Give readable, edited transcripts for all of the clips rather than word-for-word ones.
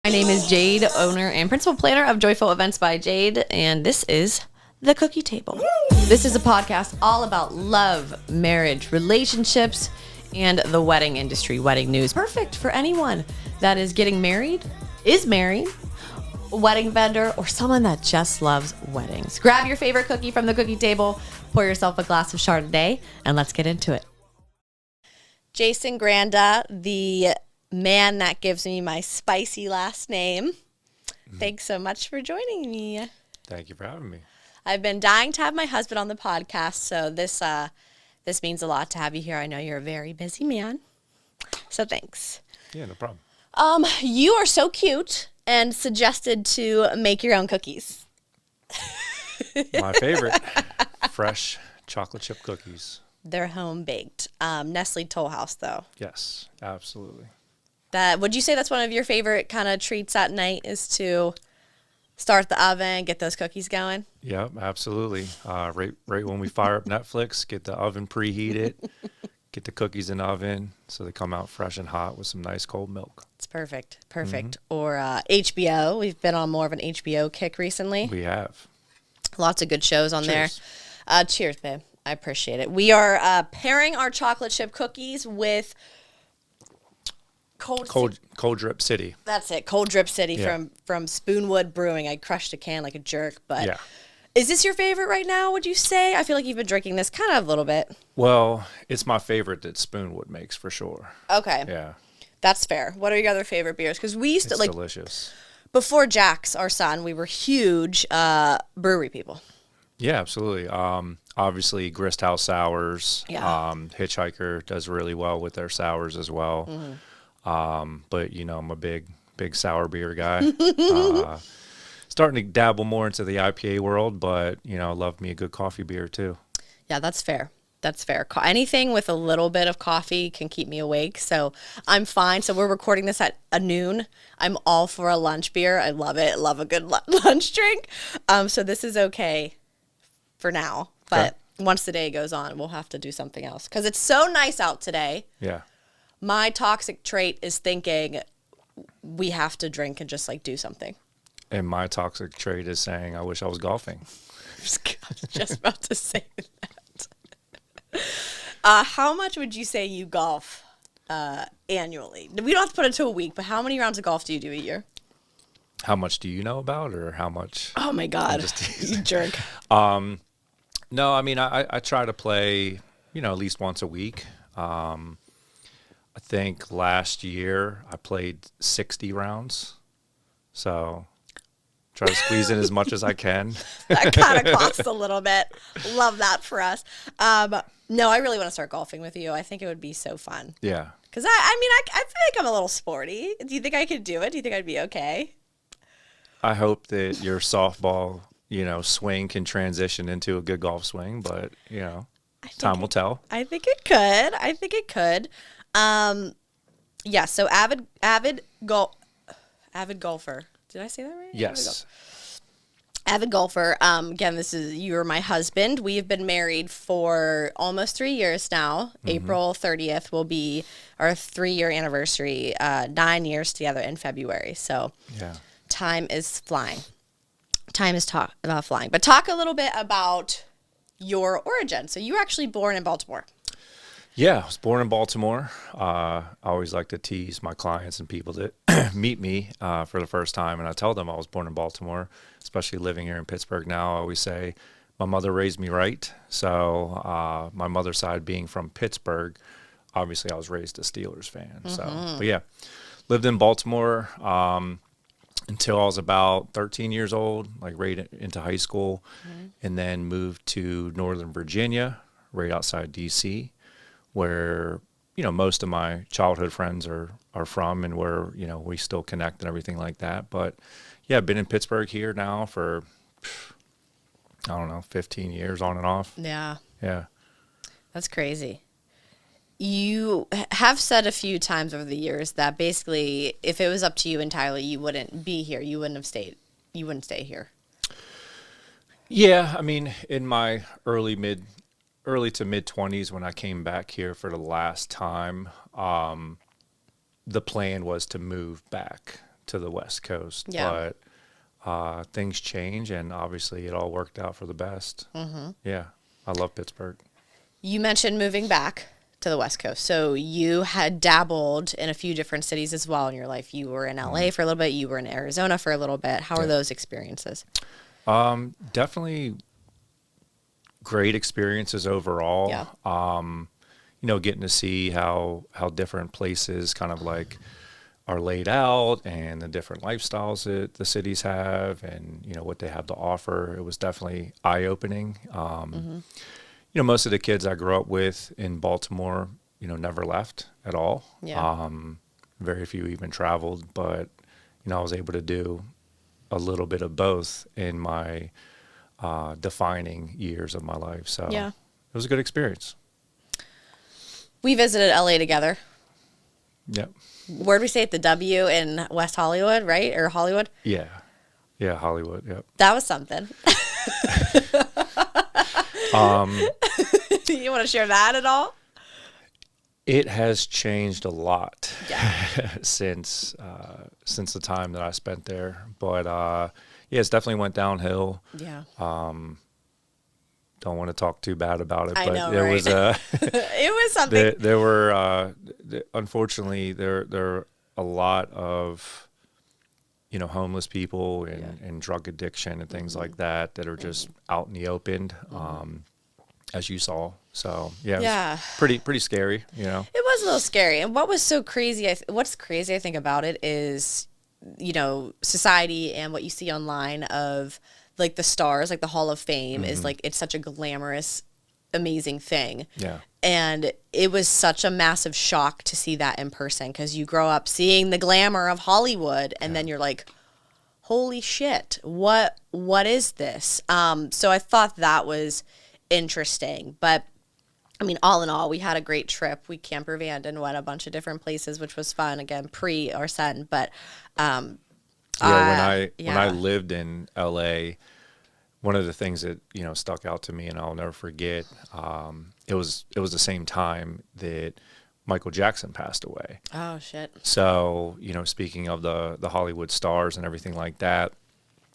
My name is Jade, owner and principal planner of Joyful Events by Jade, and this is The Cookie Table. This is a podcast all about love, marriage, relationships, and the wedding industry, wedding news. Perfect for anyone that is getting married, is married, a wedding vendor, or someone that just loves weddings. Grab your favorite cookie from The Cookie Table, pour yourself a glass of Chardonnay, and let's get into it. Jason Granda, the man that gives me my spicy last name. Thanks so much for joining me. Thank you for having me. I've been dying to have my husband on the podcast, so this means a lot to have you here. I know you're a very busy man, so thanks. Yeah, no problem. You are so cute and suggested to make your own cookies. My favorite, fresh chocolate chip cookies. They're home baked. Nestle Toll House, though. Yes, absolutely. Would you say that's one of your favorite kind of treats at night is to start the oven, get those cookies going? Yep, absolutely. Right when we fire up Netflix, get the oven preheated, get the cookies in the oven so they come out fresh and hot with some nice cold milk. It's perfect. Or HBO. We've been on more of an HBO kick recently. We have. Lots of good shows on Cheers. there. Cheers, babe. I appreciate it. We are pairing our chocolate chip cookies with Cold Drip City. That's it. Cold Drip City Yeah. from Spoonwood Brewing. I crushed a can like a jerk, but Yeah. Is this your favorite right now, would you say? I feel like you've been drinking this kind of a little bit. Well, it's my favorite that Spoonwood makes for sure. Okay. Yeah. That's fair. What are your other favorite beers? Because we used to, It's delicious. before Jax, our son, we were huge brewery people. Yeah, absolutely. Obviously, Grist House Sours. Yeah. Hitchhiker does really well with their sours as well. But I'm a big sour beer guy. Starting to dabble more into the IPA world, but love me a good coffee beer too. Yeah, that's fair. Anything with a little bit of coffee can keep me awake, so I'm fine. So we're recording this at noon. I'm all for a lunch beer. I love it. Love a good lunch drink. So this is okay for now. But once the day goes on, we'll have to do something else because it's so nice out today. Yeah. My toxic trait is thinking we have to drink and just do something. And my toxic trait is saying, I wish I was golfing. I was just about to say that. How much would you say you golf annually? We don't have to put it to a week, but how many rounds of golf do you do a year? How much do you know about, or how much? Oh my God, you jerk. No, I mean, I try to play, at least once a week. I think last year I played 60 rounds. So try to squeeze in as much as I can. That kind of costs a little bit. Love that for us. No, I really want to start golfing with you. I think it would be so fun. Yeah. Because I feel like I'm a little sporty. Do you think I could do it? Do you think I'd be okay? I hope that your softball, swing can transition into a good golf swing, but, time will tell. I think it could. Yeah, so avid golfer. Did I say that right? Yes. Avid golfer. Again, you're my husband. We have been married for almost 3 years now. April 30th will be our 3-year anniversary. 9 years together in February. So Yeah. time is flying. Flying. But talk a little bit about your origin. So you were actually born in Baltimore. Yeah, I was born in Baltimore. I always like to tease my clients and people that meet me for the first time, and I tell them I was born in Baltimore, especially living here in Pittsburgh now. I always say my mother raised me right. So my mother's side being from Pittsburgh, obviously I was raised a Steelers fan. So, but yeah, lived in Baltimore until I was about 13 years old, right into high school, and then moved to Northern Virginia, right outside D.C., where most of my childhood friends are from, and where we still connect and everything like that. But yeah, I've been in Pittsburgh here now for I don't know, 15 years on and off. Yeah. Yeah. That's crazy. You have said a few times over the years that basically if it was up to you entirely, you wouldn't be here. You wouldn't stay here. Yeah, I mean, in my early to mid 20s when I came back here for the last time, the plan was to move back to the West Coast. Yeah. But things change, and obviously it all worked out for the best. Yeah, I love Pittsburgh. You mentioned moving back to the West Coast. So you had dabbled in a few different cities as well in your life. You were in LA for a little bit. You were in Arizona for a little bit. How are those experiences? Definitely great experiences overall. Yeah. Getting to see how different places kind of like are laid out and the different lifestyles that the cities have and, what they have to offer. It was definitely eye-opening. Most of the kids I grew up with in Baltimore, never left at all. Yeah. Very few even traveled, but, I was able to do a little bit of both in my defining years of my life. So it was a good experience. We visited LA together. Yep. Where'd we stay at the W in West Hollywood, right? Or Hollywood? Yeah. Yeah, Hollywood. Yep. That was something. You want to share that at all? It has changed a lot Yeah. since the time that I spent there. But it's definitely went downhill. Yeah. Don't want to talk too bad about it, I but know, there right? was It was something. there were unfortunately there are a lot of homeless people and drug addiction and things like that are just out in the open, as you saw. So it was pretty scary. It was a little scary. And what was so crazy? What's crazy, I think, about it is, society and what you see online of like the stars, like the Hall of Fame is like, it's such a glamorous, amazing thing. Yeah. And it was such a massive shock to see that in person because you grow up seeing the glamour of Hollywood and then you're like, holy shit, what is this? So I thought that was interesting. But I mean, all in all, we had a great trip. We camper vanned and went a bunch of different places, which was fun. Again, pre our son, but when I lived in LA, one of the things that stuck out to me, and I'll never forget, it was the same time that Michael Jackson passed away. Oh shit! So speaking of the Hollywood stars and everything like that,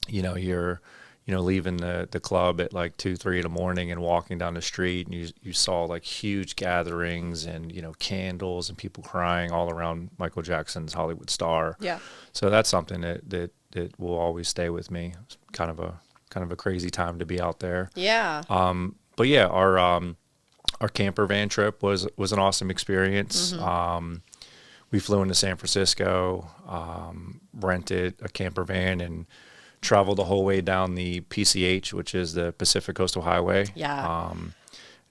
you're leaving the club at like 2-3 in the morning and walking down the street, and you saw like huge gatherings and candles and people crying all around Michael Jackson's Hollywood star. Yeah. So that's something that will always stay with me. It's kind of a crazy time to be out there. Yeah. But yeah, our camper van trip was an awesome experience. We flew into San Francisco, rented a camper van, and traveled the whole way down the PCH, which is the Pacific Coastal Highway. Yeah.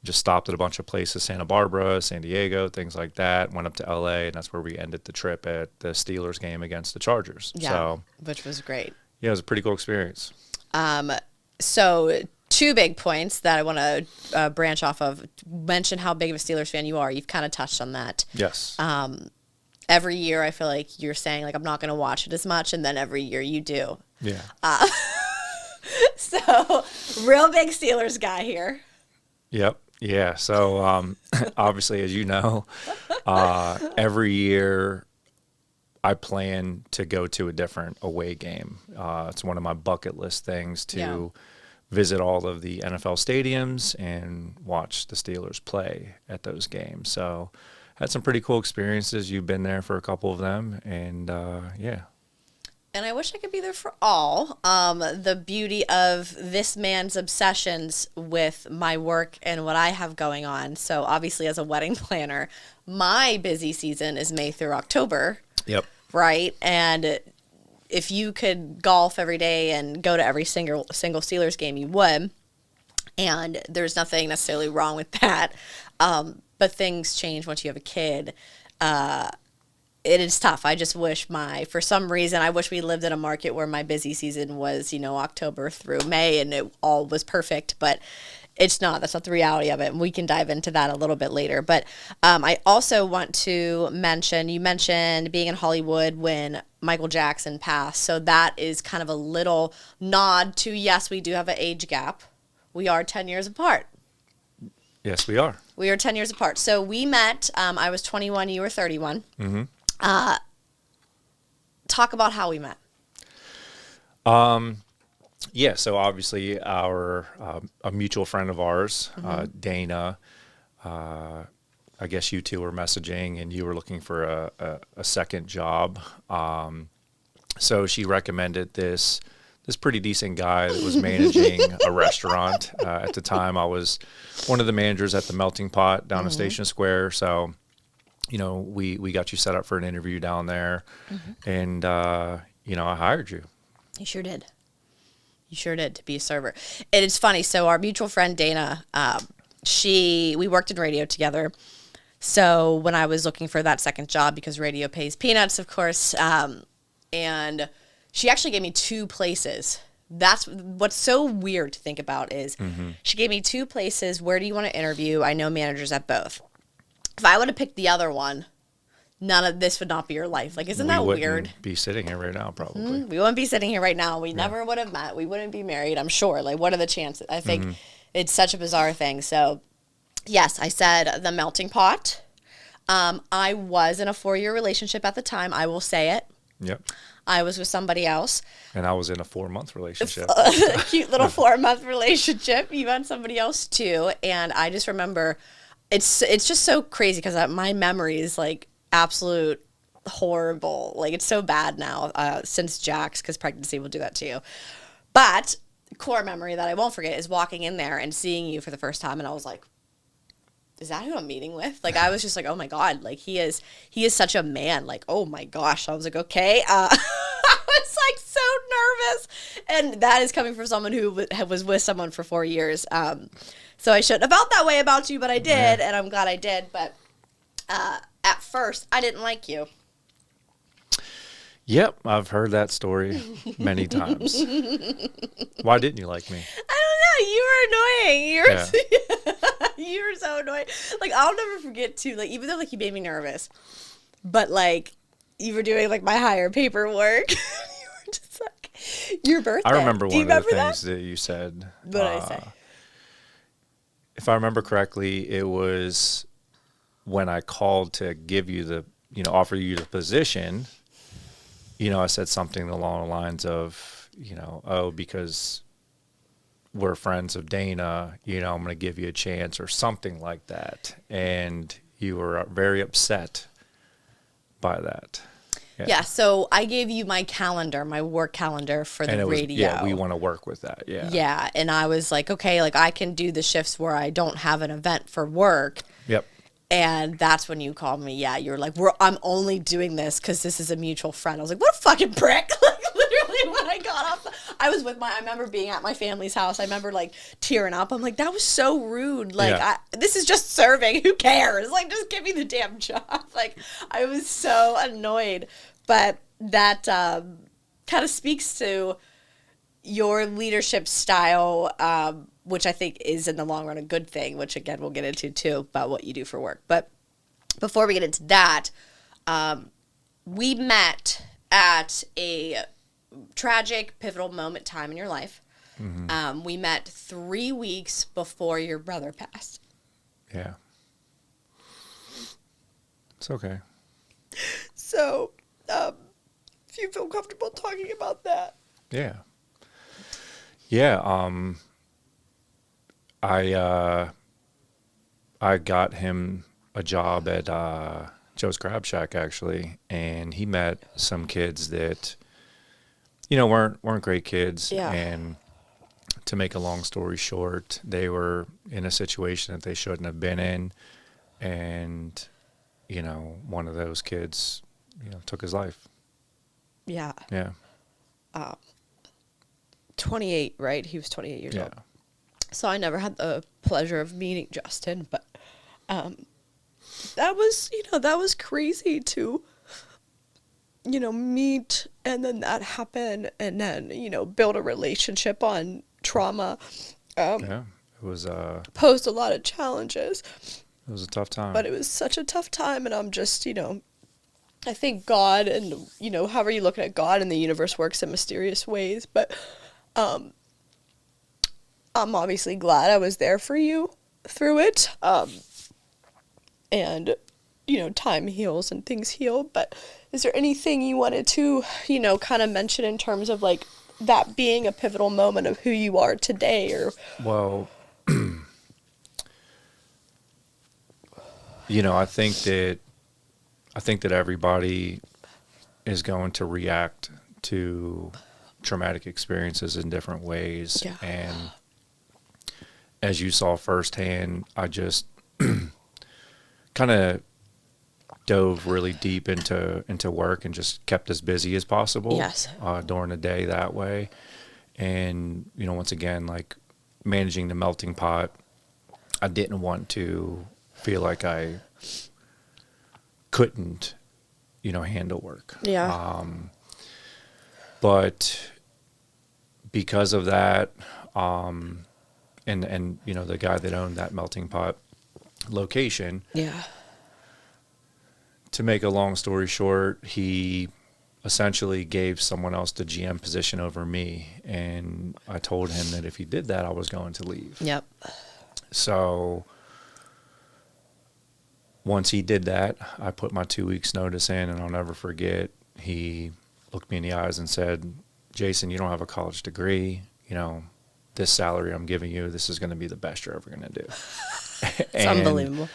Just stopped at a bunch of places, Santa Barbara, San Diego, things like that. Went up to LA, and that's where we ended the trip at the Steelers game against the Chargers. Yeah, so, which was great. Yeah, it was a pretty cool experience. So 2 big points that I want to branch off of. Mention how big of a Steelers fan you are. You've kind of touched on that. Yes. Every year I feel like you're saying like I'm not going to watch it as much, and then every year you do. Yeah. So real big Steelers guy here. Yep. Yeah. So obviously, as you know, every year I plan to go to a different away game. It's one of my bucket list things to visit all of the NFL stadiums and watch the Steelers play at those games. So had some pretty cool experiences. You've been there for a couple of them, and yeah. And I wish I could be there for all. The beauty of this man's obsessions with my work and what I have going on. So obviously as a wedding planner, my busy season is May through October. Yep. Right? And if you could golf every day and go to every single Steelers game, you would. And there's nothing necessarily wrong with that. But things change once you have a kid. It is tough. I just wish for some reason, I wish we lived in a market where my busy season was, October through May and it all was perfect, but it's not. That's not the reality of it. And we can dive into that a little bit later. But I also want to mention, you mentioned being in Hollywood when Michael Jackson passed. So that is kind of a little nod to, yes, we do have an age gap. We are 10 years apart. Yes, we are. We are 10 years apart. So we met, I was 21, you were 31. talk about how we met. Yeah, so obviously a mutual friend of ours, Dana, I guess you two were messaging and you were looking for a second job. So she recommended this pretty decent guy that was managing a restaurant. At the time, I was one of the managers at the Melting Pot down in Station Square. So, we got you set up for an interview down there, and I hired you. You sure did. You sure did, to be a server. And it's funny. So our mutual friend Dana, we worked in radio together. So when I was looking for that second job, because radio pays peanuts, of course, and she actually gave me 2 places. That's what's so weird to think about is she gave me 2 places. Where do you want to interview? I know managers at both. If I would have picked the other one, none of this would not be your life. Like, isn't that weird? We wouldn't be sitting here right now, probably. We wouldn't be sitting here right now. We never would have met. We wouldn't be married, I'm sure. Like, what are the chances? I think it's such a bizarre thing. So, yes, I said the Melting Pot. I was in a 4-year relationship at the time. I will say it. Yep. I was with somebody else. And I was in a 4-month relationship. A cute little 4-month relationship. You had somebody else too. And I just remember, it's just so crazy because my memory is like absolute horrible. Like, it's so bad now since Jax, because pregnancy will do that to you. But core memory that I won't forget is walking in there and seeing you for the first time. And I was like, is that who I'm meeting with? Like, I was just like, oh my God, like he is such a man. Like, oh my gosh. I was like, okay. I was like so nervous. And that is coming from someone who was with someone for 4 years. So I shouldn't have felt that way about you, but I did. And I'm glad I did. But at first, I didn't like you. Yep, I've heard that story many times. Why didn't you like me? I don't know. You were annoying. You were so annoying. Like, I'll never forget too. Like, even though like you made me nervous, but like you were doing like my hire paperwork. You were just like your birthday. I remember one of the things that you said. What did I say? If I remember correctly, it was when I called to give you offer you the position. I said something along the lines of, because we're friends of Dana, I'm going to give you a chance or something like that. And you were very upset by that. Yeah, so I gave you my calendar, my work calendar for the radio. Yeah, we want to work with that, yeah. Yeah, and I was like, okay, like I can do the shifts where I don't have an event for work. Yep. And that's when you called me. Yeah, you're like, I'm only doing this because this is a mutual friend. I was like, what a fucking prick. Like, literally, when I got off, I remember being at my family's house. I remember, like, tearing up. I'm like, that was so rude. Like, this is just serving. Who cares? Like, just give me the damn job. Like, I was so annoyed. But that kind of speaks to your leadership style, which I think is in the long run a good thing, which again we'll get into too about what you do for work. But before we get into that, we met at a tragic, pivotal time in your life. Mm-hmm. We met 3 weeks before your brother passed. Yeah. It's okay. So, if you feel comfortable talking about that. Yeah. Yeah, I got him a job at Joe's Crab Shack actually, and he met some kids that weren't great kids. Yeah. And to make a long story short, they were in a situation that they shouldn't have been in, and one of those kids took his life. Yeah. Yeah. 28, right? He was 28 years old. Yeah. So I never had the pleasure of meeting Justin, but that was crazy to, meet and then that happen and then, build a relationship on trauma. Yeah, it was posed a lot of challenges. It was a tough time. But it was such a tough time, and I'm just, I think God and, however you look at God and the universe works in mysterious ways, but I'm obviously glad I was there for you through it. And time heals and things heal, but is there anything you wanted to, kind of mention in terms of like that being a pivotal moment of who you are today? Or Well, I think that everybody is going to react to traumatic experiences in different ways. Yeah. And as you saw firsthand, I just kind of dove really deep into work and just kept as busy as possible. Yes. During the day that way. And, once again, like managing the melting pot, I didn't want to feel like I couldn't, handle work. Yeah. But because of that, and the guy that owned that melting pot location, Yeah. to make a long story short, he essentially gave someone else the GM position over me. And I told him that if he did that, I was going to leave. Yep. So once he did that, I put my 2 weeks notice in, and I'll never forget, he looked me in the eyes and said, Jason, you don't have a college degree. This salary I'm giving you, this is going to be the best you're ever going to do. It's unbelievable.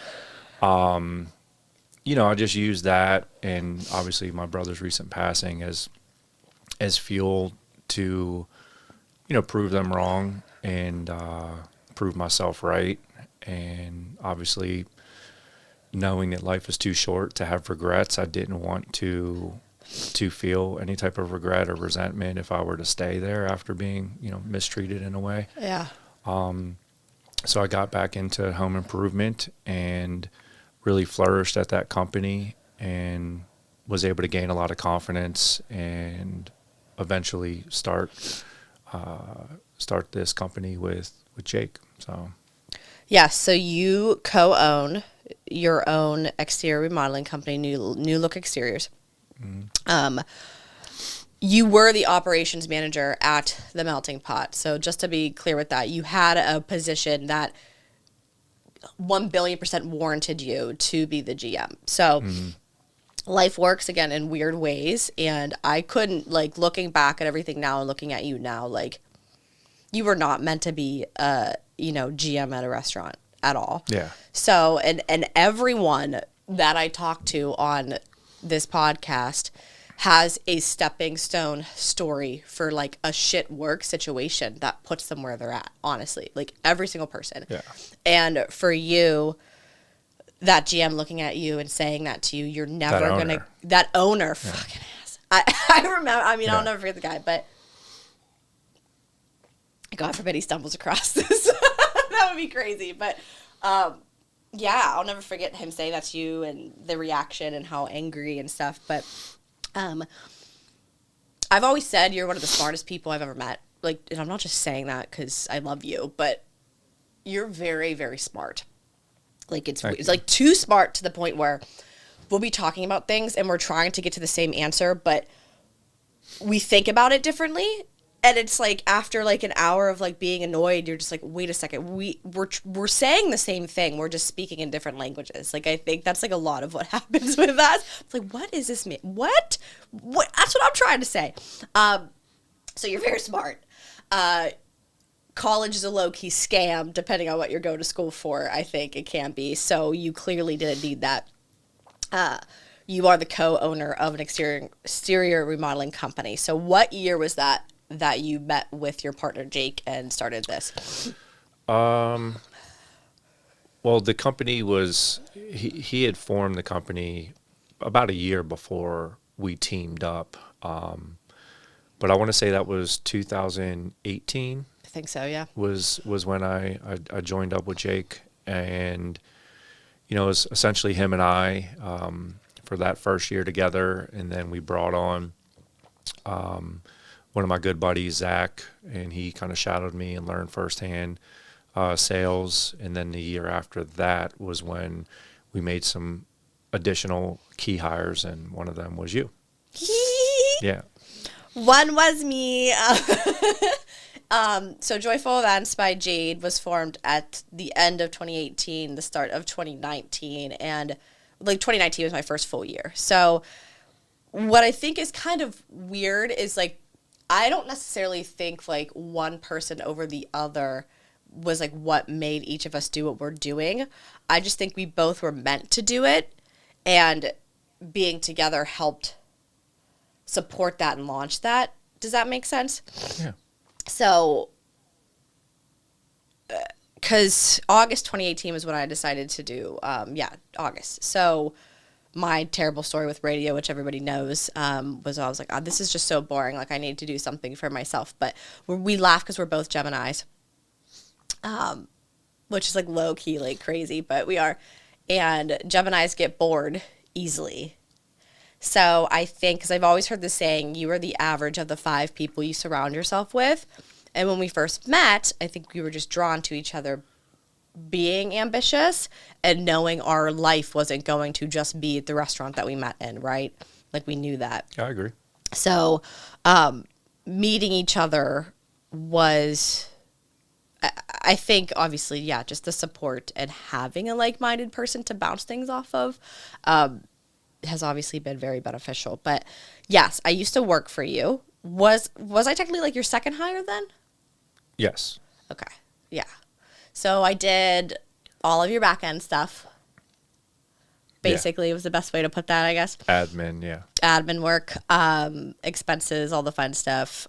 I just used that, and obviously my brother's recent passing as fuel to, prove them wrong and prove myself right. And obviously, knowing that life is too short to have regrets, I didn't want to feel any type of regret or resentment if I were to stay there after being, mistreated in a way. Yeah. So I got back into home improvement and really flourished at that company and was able to gain a lot of confidence and eventually start this company with Jake. So Yes. So you co-own your own exterior remodeling company, New Look Exteriors. Mm-hmm. You were the operations manager at the melting pot. So just to be clear with that, you had a position that 1,000,000,000% warranted you to be the GM. So life works again in weird ways. And I couldn't, like, looking back at everything now and looking at you now, like, you were not meant to be GM at a restaurant at all. yeah. So, and everyone that I talk to on this podcast has a stepping stone story for like a shit work situation that puts them where they're at, honestly, like every single person. Yeah. And for you, that GM looking at you and saying that to you, you're never gonna, that owner, fucking ass. I remember, I'll never forget the guy, but God forbid he stumbles across this. That would be crazy. But yeah, I'll never forget him saying that to you and the reaction and how angry and stuff. But I've always said you're one of the smartest people I've ever met. Like, and I'm not just saying that because I love you, but you're very, very smart. Like, it's like too smart to the point where we'll be talking about things and we're trying to get to the same answer, but we think about it differently. And it's like after like an hour of like being annoyed, you're just like, wait a second, we're saying the same thing, we're just speaking in different languages. Like I think that's like a lot of what happens with us. It's like, what is this mean? What? That's what I'm trying to say. So you're very smart. College is a low-key scam, depending on what you're going to school for. I think it can be. So you clearly didn't need that. You are the co-owner of an exterior remodeling company. So what year was that you met with your partner Jake and started this? Well, the company was, he had formed the company about a year before we teamed up. But I want to say that was 2018. I think so, yeah. Was when I joined up with Jake, and it was essentially him and I for that first year together, and then we brought on one of my good buddies, Zach, and he kind of shadowed me and learned firsthand sales. And then the year after that was when we made some additional key hires, and one of them was you. Yeah. One was me. So Joyful Events by Jade was formed at the end of 2018, the start of 2019, and like 2019 was my first full year. So what I think is kind of weird is like, I don't necessarily think like one person over the other was like what made each of us do what we're doing. I just think we both were meant to do it, and being together helped support that and launch that. Does that make sense? Yeah. So, because August 2018 was when I decided to do, August. So my terrible story with radio, which everybody knows, was I was like, oh, this is just so boring. Like, I need to do something for myself. But we laugh because we're both Geminis, which is like low key, like crazy, but we are. And Geminis get bored easily. So I think, because I've always heard the saying, you are the average of the 5 people you surround yourself with. And when we first met, I think we were just drawn to each other being ambitious and knowing our life wasn't going to just be at the restaurant that we met in, right? Like, we knew that. I agree. So meeting each other was, I think, obviously, yeah, just the support and having a like-minded person to bounce things off of has obviously been very beneficial. But yes, I used to work for you. Was I technically like your second hire then? Yes. Okay. Yeah. So I did all of your back end stuff. Basically, was the best way to put that, I guess. Admin, yeah. Admin work, expenses, all the fun stuff.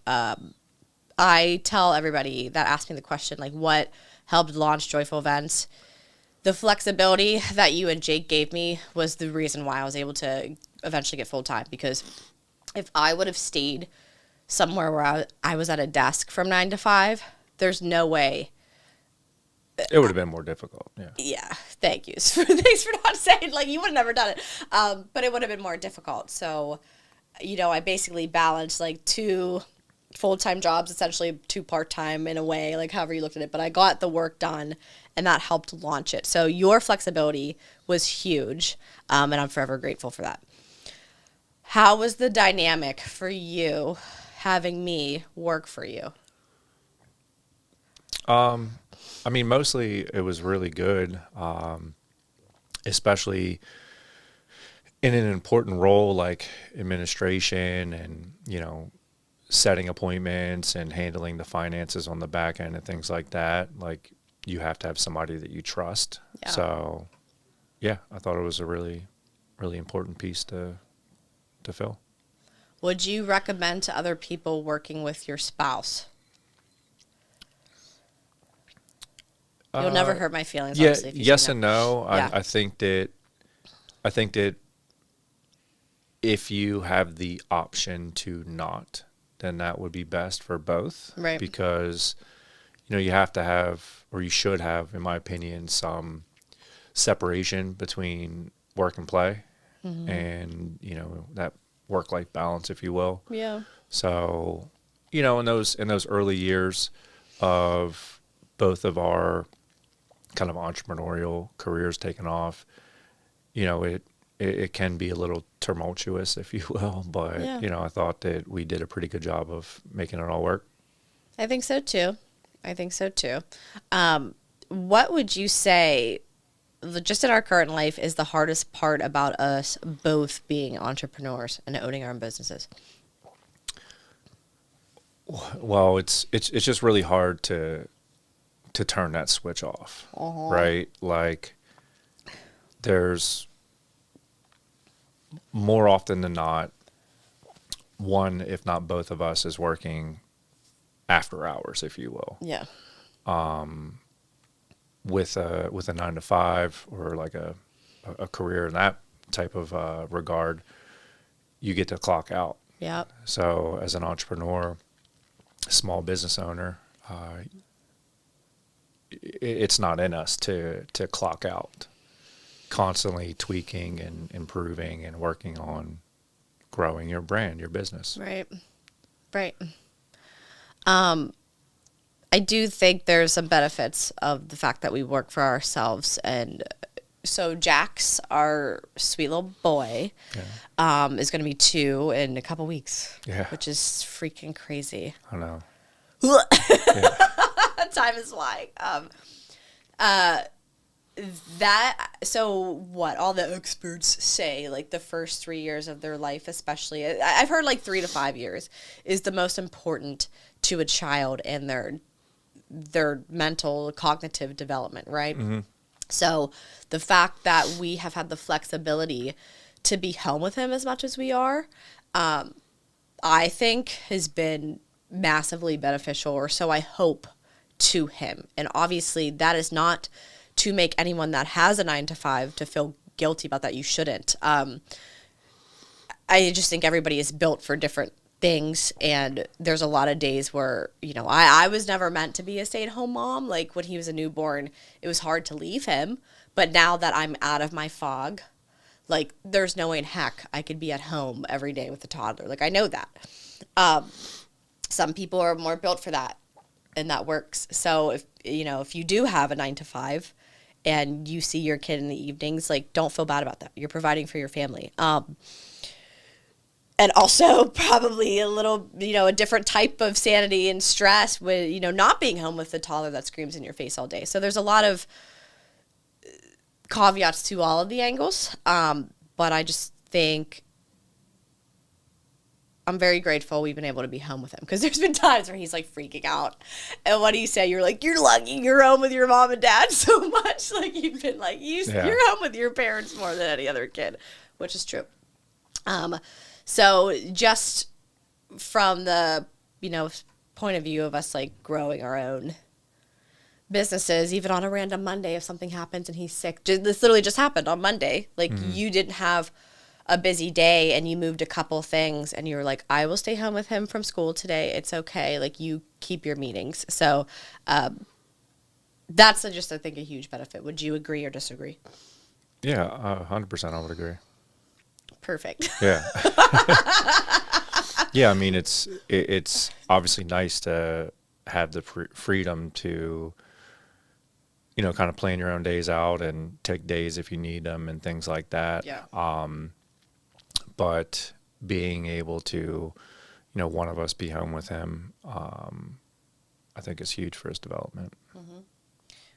I tell everybody that asks me the question, like, what helped launch Joyful Events? The flexibility that you and Jake gave me was the reason why I was able to eventually get full time. Because if I would have stayed somewhere where I was at a desk from 9 to 5, there's no way. It would have been more difficult. Yeah. Yeah. Thank you. Thanks for not saying, like, you would have never done it. But it would have been more difficult. So, I basically balanced like 2 full-time jobs, essentially 2 part-time in a way, like however you looked at it. But I got the work done, and that helped launch it. So your flexibility was huge, and I'm forever grateful for that. How was the dynamic for you having me work for you? I mean, mostly it was really good, especially in an important role like administration and, setting appointments and handling the finances on the back end and things like that. Like, you have to have somebody that you trust. Yeah. So, yeah, I thought it was a really, really important piece to fill. Would you recommend to other people working with your spouse? You'll never hurt my feelings. Yeah, Obviously, if you yes say and no. Yeah. I think that if you have the option to not, then that would be best for both. Right. Because, you have to have, or you should have, in my opinion, some separation between work and play, and, that work-life balance, if you will. Yeah. So, in those early years of both of our kind of entrepreneurial careers taking off, it can be a little tumultuous, if you will, but, Yeah. I thought that we did a pretty good job of making it all work. I think so too. What would you say, just in our current life, is the hardest part about us both being entrepreneurs and owning our own businesses? Well, it's just really hard to turn that switch off, right? Like, there's more often than not, one, if not both of us, is working after hours, if you will. Yeah. With a 9 to 5 or like a career in that type of regard, you get to clock out. Yeah. So as an entrepreneur, small business owner, it's not in us to clock out. Constantly tweaking and improving and working on growing your brand, your business. Right. I do think there's some benefits of the fact that we work for ourselves. And so Jax, our sweet little boy, is going to be 2 in a couple weeks. Yeah. Which is freaking crazy. I know. Time is flying. So what all the experts say, like the first 3 years of their life, especially, I've heard like 3 to 5 years is the most important to a child and their mental cognitive development, right? So the fact that we have had the flexibility to be home with him as much as we are, I think has been massively beneficial, or so I hope, to him. And obviously that is not to make anyone that has a 9 to 5 to feel guilty about that. You shouldn't. I just think everybody is built for different things, and there's a lot of days where, you know, I was never meant to be a stay-at-home mom. Like when he was a newborn, it was hard to leave him, but now that I'm out of my fog, like there's no way in heck I could be at home every day with a toddler. Like I know that. Some people are more built for that, and that works. So if you do have a 9 to 5 and you see your kid in the evenings, like don't feel bad about that. You're providing for your family. And also probably a little, a different type of sanity and stress with, not being home with a toddler that screams in your face all day. So there's a lot of caveats to all of the angles. But I just think I'm very grateful we've been able to be home with him, because there's been times where he's like freaking out. And what do you say? You're like, you're lucky you're home with your mom and dad so much. Like you've been like, you're home with your parents more than any other kid, which is true. So just from the, point of view of us like growing our own businesses, even on a random Monday, if something happens and he's sick, this literally just happened on Monday. Like you didn't have a busy day and you moved a couple things and you were like, I will stay home with him from school today. It's okay. Like you keep your meetings. So, that's just, I think, a huge benefit. Would you agree or disagree? Yeah, 100% I would agree. Perfect. Yeah. Yeah, I mean, it's obviously nice to have the freedom to, kind of plan your own days out and take days if you need them and things like that. Yeah. But being able to, one of us be home with him, I think is huge for his development. Mm-hmm.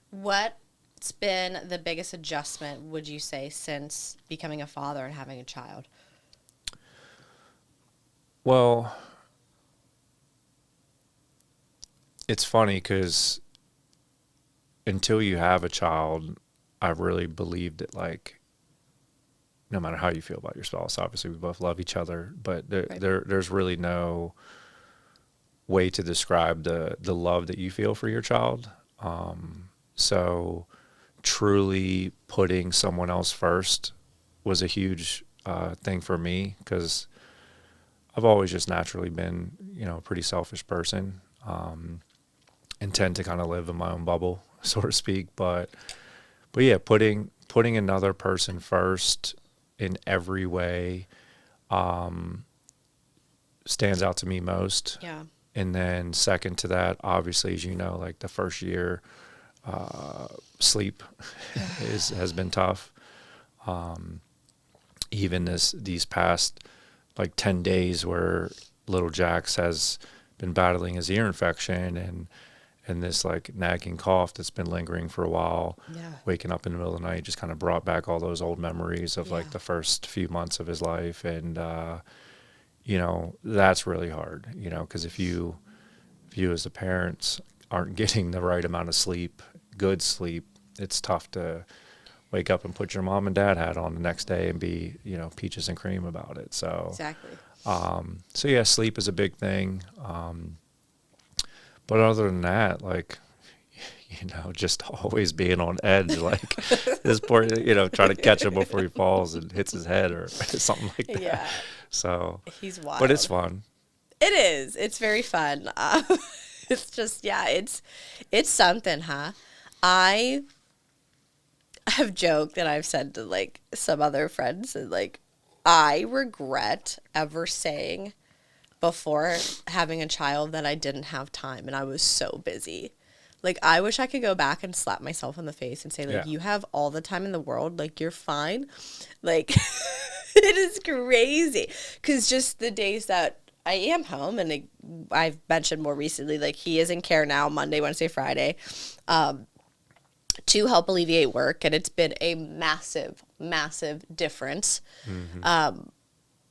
What's been the biggest adjustment, would you say, since becoming a father and having a child? Well, it's funny because until you have a child, I really believed that, like, no matter how you feel about your spouse, obviously we both love each other, but there's really no way to describe the love that you feel for your child. So truly putting someone else first was a huge thing for me, because I've always just naturally been, a pretty selfish person, and tend to kind of live in my own bubble, so to speak. But yeah, putting another person first in every way stands out to me most. Yeah. And then second to that, obviously, as you know, like the first year, sleep has been tough. Even these past like 10 days where little Jax has been battling his ear infection and this like nagging cough that's been lingering for a while, waking up in the middle of the night just kind of brought back all those old memories of like the first few months of his life. And, that's really hard, because if you as the parents aren't getting the right amount of sleep, good sleep, it's tough to wake up and put your mom and dad hat on the next day and be, peaches and cream about it. So exactly. So yeah, sleep is a big thing. But other than that, like, just always being on edge, like this poor, trying to catch him before he falls and hits his head or something like that. Yeah. So he's wild. But it's fun. It is. It's very fun. It's just, it's something, huh? I have joked and I've said to like some other friends, and like, I regret ever saying before having a child that I didn't have time and I was so busy. Like, I wish I could go back and slap myself in the face and say, like, you have all the time in the world. Like, you're fine. Like, it is crazy. Because just the days that I am home, and I've mentioned more recently, like, he is in care now Monday, Wednesday, Friday. to help alleviate work, and it's been a massive, massive difference.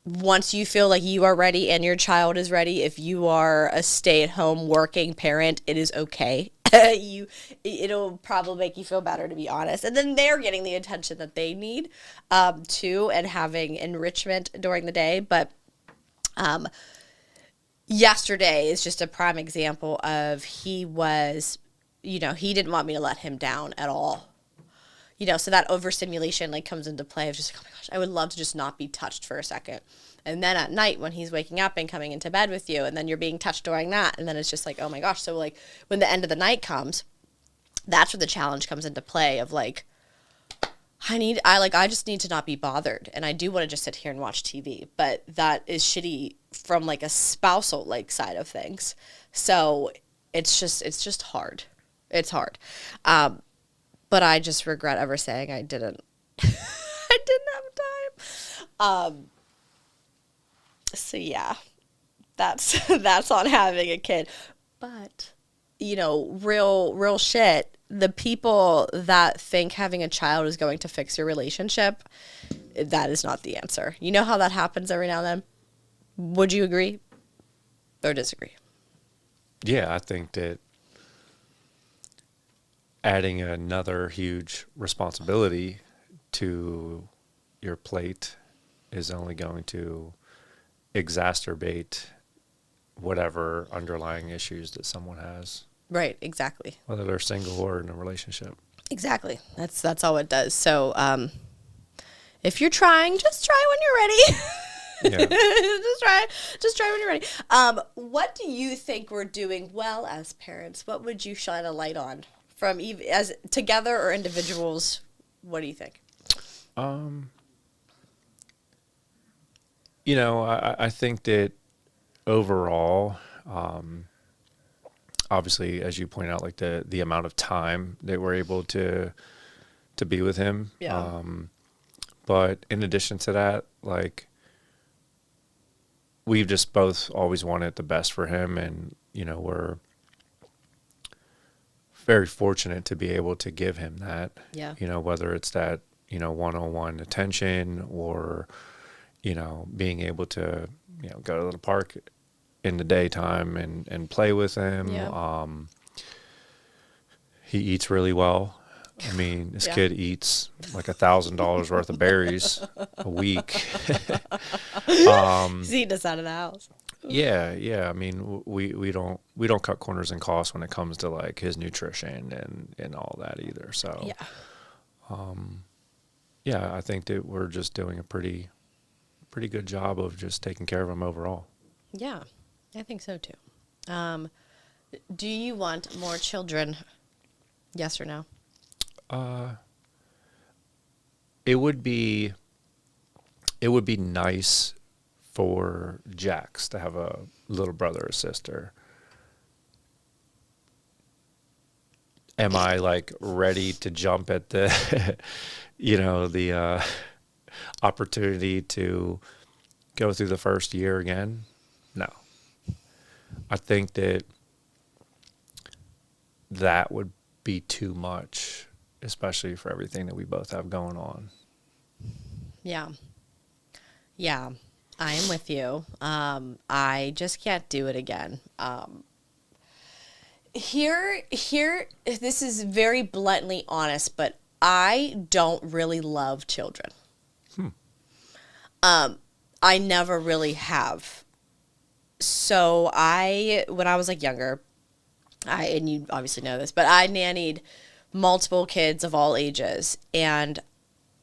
Once you feel like you are ready and your child is ready, if you are a stay-at-home working parent, it is okay. It'll probably make you feel better, to be honest. And then they're getting the attention that they need, too, and having enrichment during the day. But yesterday is just a prime example of he was, he didn't want me to let him down at all. So that overstimulation like comes into play of just like, oh my gosh, I would love to just not be touched for a second. And then at night when he's waking up and coming into bed with you, and then you're being touched during that, and then it's just like, oh my gosh. So like when the end of the night comes, that's where the challenge comes into play of like, I just need to not be bothered. And I do want to just sit here and watch TV, but that is shitty from like a spousal like side of things. So it's just hard. It's hard. But I just regret ever saying I didn't have time. So yeah, that's on having a kid. But, real shit, the people that think having a child is going to fix your relationship, that is not the answer. You know how that happens every now and then? Would you agree or disagree? Yeah, I think that adding another huge responsibility to your plate is only going to exacerbate whatever underlying issues that someone has. Right, exactly. Whether they're single or in a relationship. Exactly. That's all it does. So if you're trying, just try when you're ready. Yeah. just try when you're ready. What do you think we're doing well as parents? What would you shine a light on? From as together or individuals, what do you think? I think that overall, obviously, as you point out, like the amount of time that we're able to be with him. Yeah. But in addition to that, like we've just both always wanted the best for him, and we're very fortunate to be able to give him that. Yeah. Whether it's that one-on-one attention or being able to go to the park in the daytime and play with him. Yeah. He eats really well. I mean, this kid eats like $1,000 worth of berries a week. He's eating us out of the house. Yeah. I mean, we don't cut corners and costs when it comes to like his nutrition and all that either. So I think that we're just doing a pretty good job of just taking care of him overall. Yeah, I think so too. Do you want more children? Yes or no? It would be nice for Jax to have a little brother or sister. Am I like ready to jump at the, the opportunity to go through the first year again? No. I think that would be too much, especially for everything that we both have going on. Yeah, I am with you. I just can't do it again. Here, this is very bluntly honest, but I don't really love children. I never really have. So when I was like younger, and you obviously know this, but I nannied multiple kids of all ages, and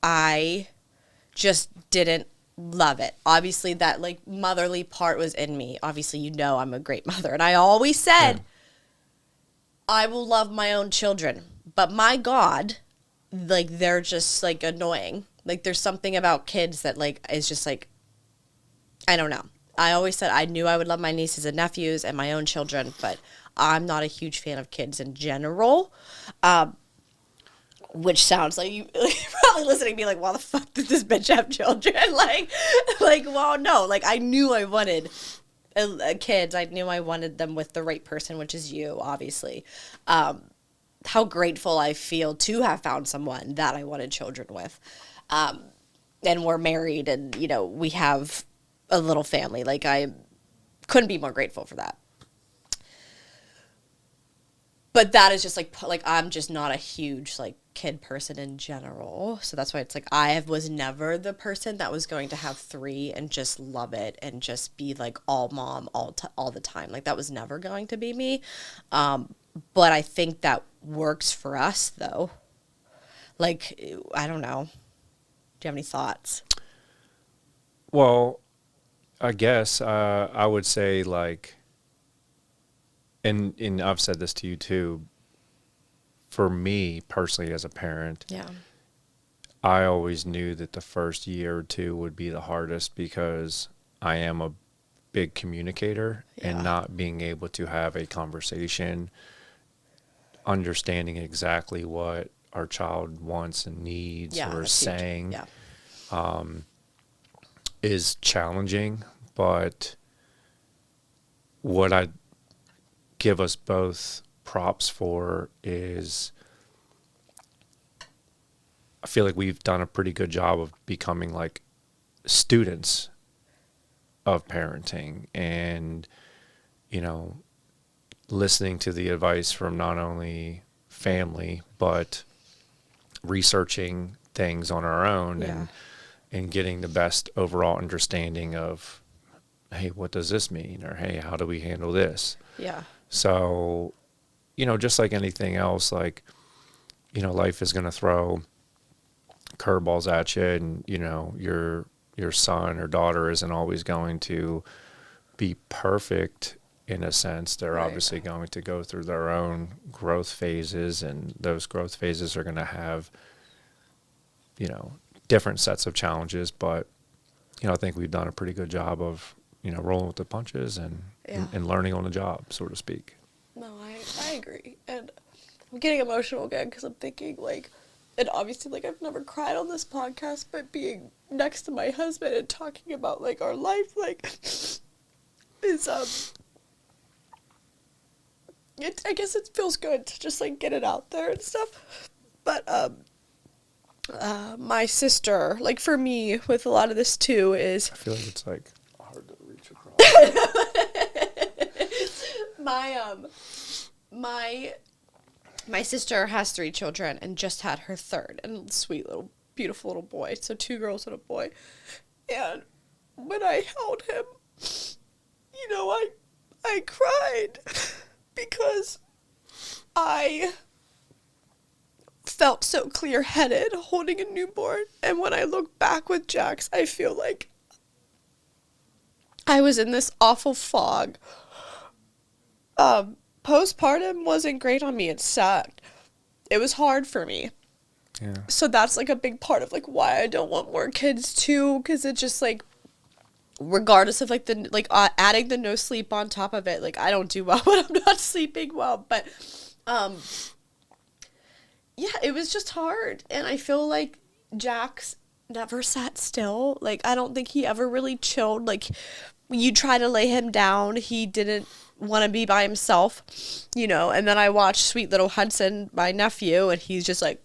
I just didn't love it. Obviously that like motherly part was in me. Obviously, I'm a great mother, and I always said, I will love my own children, but my God, like they're just like annoying. Like there's something about kids that like is just like, I don't know. I always said I knew I would love my nieces and nephews and my own children, but I'm not a huge fan of kids in general. Which sounds like you're probably listening, be like, why the fuck did this bitch have children? Well, no. Like, I knew I wanted kids. I knew I wanted them with the right person, which is you, obviously. how grateful I feel to have found someone that I wanted children with. And we're married and, you know, we have a little family. Like, I couldn't be more grateful for that. But that is just like I'm just not a huge like kid person in general. So that's why it's like was never the person that was going to have 3 and just love it and just be like all mom all the time. Like, that was never going to be me. But I think that works for us though. Like, I don't know. Do you have any thoughts? Well, I guess I would say like, and I've said this to you too, for me personally as a parent, Yeah. I always knew that the first year or 2 would be the hardest because I am a big communicator, and not being able to have a conversation, understanding exactly what our child wants and needs or is saying is challenging. But what I give us both props for is I feel like we've done a pretty good job of becoming like students of parenting, and, you know, listening to the advice from not only family, but researching things on our own and getting the best overall understanding of, hey, what does this mean? Or, hey, how do we handle this? Yeah. So, you know, just like anything else, like, you know, life is going to throw curveballs at you, and, you know, your son or daughter isn't always going to be perfect in a sense. They're obviously going to go through their own growth phases, and those growth phases are going to have, you know, different sets of challenges. But, you know, I think we've done a pretty good job of, you know, rolling with the punches and learning on the job, so to speak. No, I agree. And I'm getting emotional again because I'm thinking, like, and obviously, like, I've never cried on this podcast, but being next to my husband and talking about, like, our life, like, is, I guess it feels good to just, like, get it out there and stuff. But, my sister, like, for me, with a lot of this, too, is... I feel like it's, like, hard to reach across. My sister has 3 children and just had her 3rd, and sweet little, beautiful little boy. So 2 girls and a boy. And when I held him, you know, I cried because I felt so clear-headed holding a newborn. And when I look back with Jax, I feel like I was in this awful fog. Postpartum wasn't great on me. It sucked. It was hard for me. Yeah. So that's, like, a big part of, like, why I don't want more kids, too, because it's just, like, regardless of, like, adding the no sleep on top of it, like, I don't do well when I'm not sleeping well, but, yeah, it was just hard, and I feel like Jax never sat still. Like, I don't think he ever really chilled. Like, you try to lay him down, he didn't want to be by himself, you know. And then I watched sweet little Hudson, my nephew, and he's just like,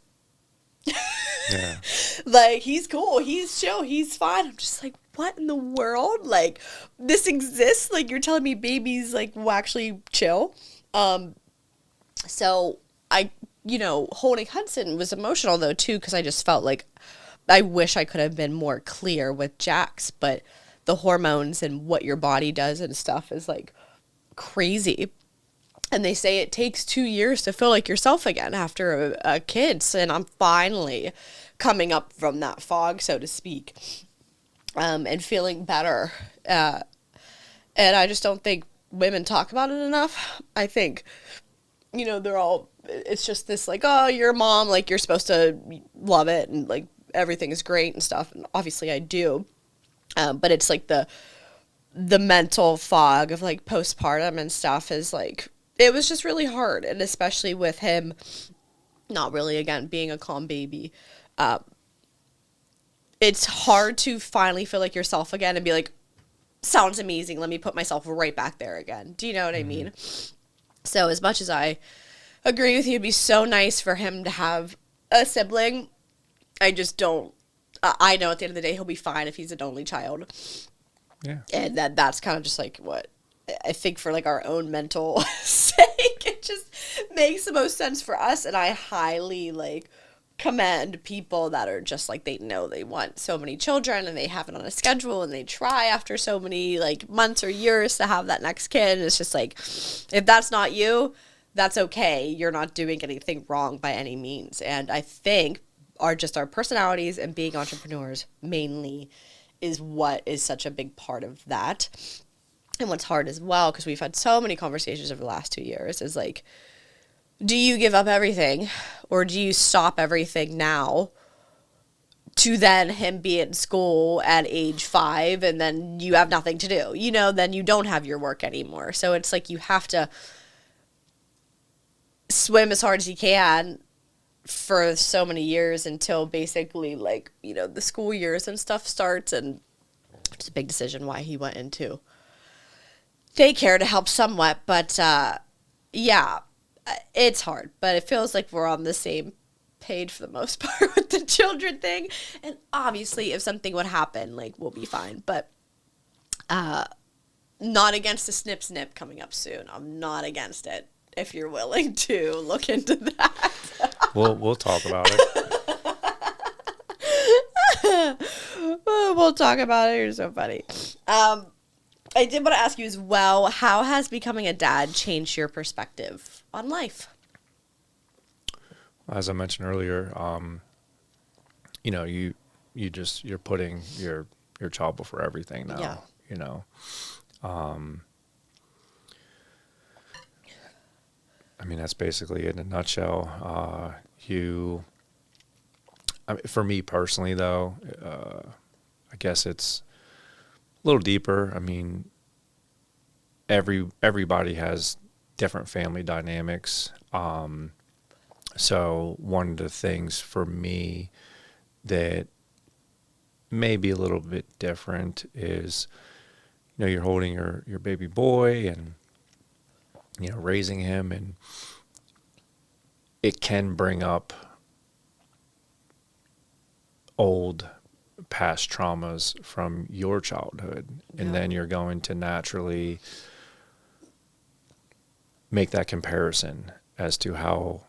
Yeah. like, he's cool, he's chill, he's fine. I'm just like, what in the world? Like, this exists? Like, you're telling me babies, like, will actually chill? So I, you know, holding Hudson was emotional, though, too, because I just felt like I wish I could have been more clear with Jax, but the hormones and what your body does and stuff is, like, crazy. And they say it takes 2 years to feel like yourself again after a kid. And I'm finally coming up from that fog, so to speak, and feeling better. And I just don't think women talk about it enough. I think, you know, it's just this, like, oh, you're a mom, like, you're supposed to love it, and, like, everything is great and stuff. And obviously I do. But it's, like, the mental fog of, like, postpartum and stuff is, like, it was just really hard. And especially with him not really, again, being a calm baby, it's hard to finally feel like yourself again and be like, sounds amazing, let me put myself right back there again. Do you know what I mean? So as much as I agree with you. It'd be so nice for him to have a sibling. I just don't. I know at the end of the day he'll be fine if he's an only child. Yeah. And that's kind of just like what I think for like our own mental sake. It just makes the most sense for us. And I highly like commend people that are just like, they know they want so many children and they have it on a schedule and they try after so many like months or years to have that next kid. And it's just like, if that's not you, that's okay. You're not doing anything wrong by any means. And I think our personalities and being entrepreneurs mainly is what is such a big part of that. And what's hard as well, because we've had so many conversations over the last 2 years, is like, do you give up everything or do you stop everything now to then him be in school at age 5 and then you have nothing to do, then you don't have your work anymore. So it's like you have to swim as hard as you can for so many years until basically like, the school years and stuff starts. And it's a big decision why he went into daycare to help somewhat. But yeah. It's hard, but it feels like we're on the same page for the most part with the children thing. And obviously, if something would happen, like, we'll be fine. But not against a snip coming up soon. I'm not against it if you're willing to look into that. We'll talk about it. We'll talk about it. You're so funny. I did want to ask you as well, how has becoming a dad changed your perspective on life? As I mentioned earlier, you're putting your child before everything now. Yeah. I mean, that's basically it in a nutshell. For me personally, though, I guess it's a little deeper. I mean, everybody has different family dynamics. So one of the things for me that may be a little bit different is, you're holding your baby boy and, raising him, and it can bring up old past traumas from your childhood. And then you're going to naturally make that comparison as to how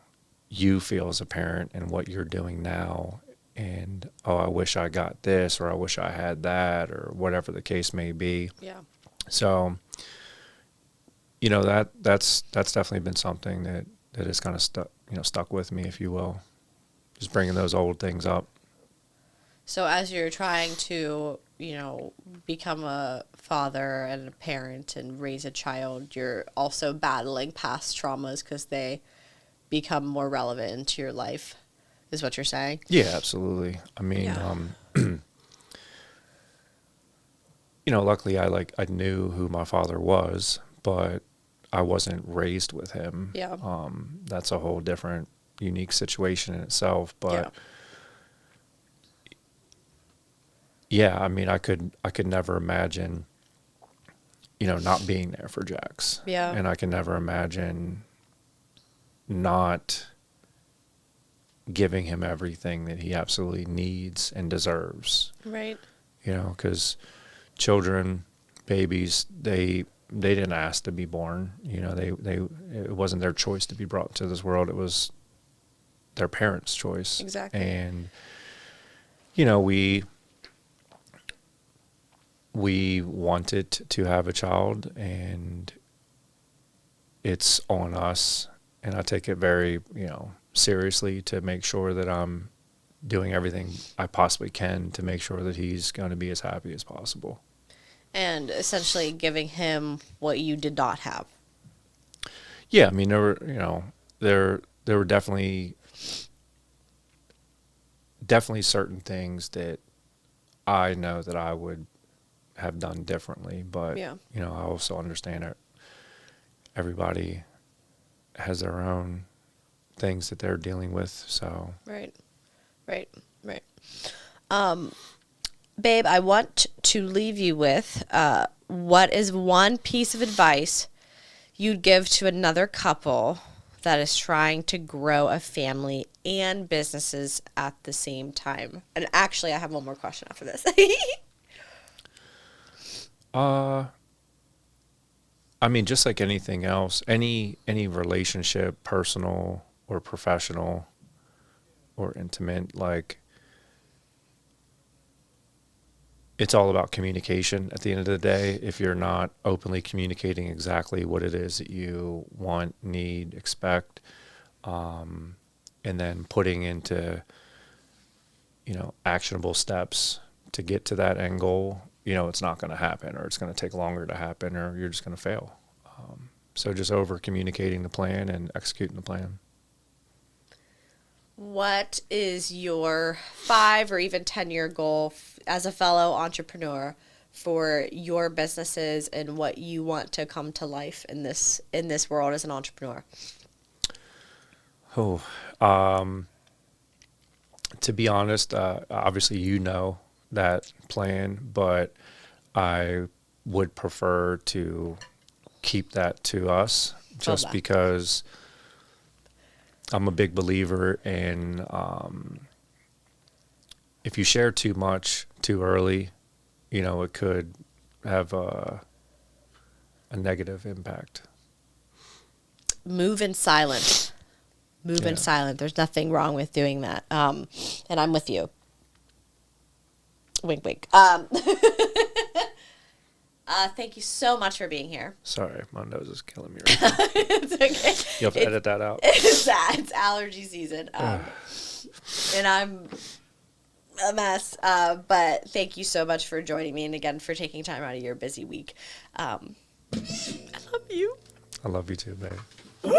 you feel as a parent and what you're doing now. And, I wish I got this, or I wish I had that, or whatever the case may be. Yeah. So, that's definitely been something that has kind of stuck with me, if you will. Just bringing those old things up. So as you're trying to, become a father and a parent and raise a child, you're also battling past traumas because they become more relevant into your life, is what you're saying? Yeah, absolutely. I mean, luckily I knew who my father was, but I wasn't raised with him. Yeah. That's a whole different, unique situation in itself. But yeah, I mean, I could never imagine, not being there for Jax. Yeah. And I can never imagine not giving him everything that he absolutely needs and deserves. Right. Because children, babies, they didn't ask to be born. It wasn't their choice to be brought to this world. It was their parents' choice. Exactly. And, we wanted to have a child, and it's on us. And I take it very, seriously to make sure that I'm doing everything I possibly can to make sure that he's going to be as happy as possible. And essentially giving him what you did not have. Yeah, I mean, there were definitely certain things that I know that I would have done differently, but I also understand that everybody has their own things that they're dealing with. So Right. Babe, I want to leave you with what is one piece of advice you'd give to another couple that is trying to grow a family and businesses at the same time? And actually, I have one more question after this. I mean, just like anything else, any relationship, personal or professional or intimate, like, it's all about communication at the end of the day. If you're not openly communicating exactly what it is that you want, need, expect, and then putting into, actionable steps to get to that end goal, it's not going to happen, or it's going to take longer to happen, or you're just going to fail. So just over communicating the plan and executing the plan. What is your 5 or even 10-year goal as a fellow entrepreneur for your businesses and what you want to come to life in this world as an entrepreneur? To be honest, obviously that plan, but I would prefer to keep that to us, just because I'm a big believer in if you share too much too early, it could have a negative impact. Move in silence. In silent. There's nothing wrong with doing that. And I'm with you. Wink, wink. Thank you so much for being here. Sorry, my nose is killing me right now. It's okay. You have to edit that out. It's allergy season. And I'm a mess. But thank you so much for joining me, and again for taking time out of your busy week. I love you. I love you too, babe. Woo!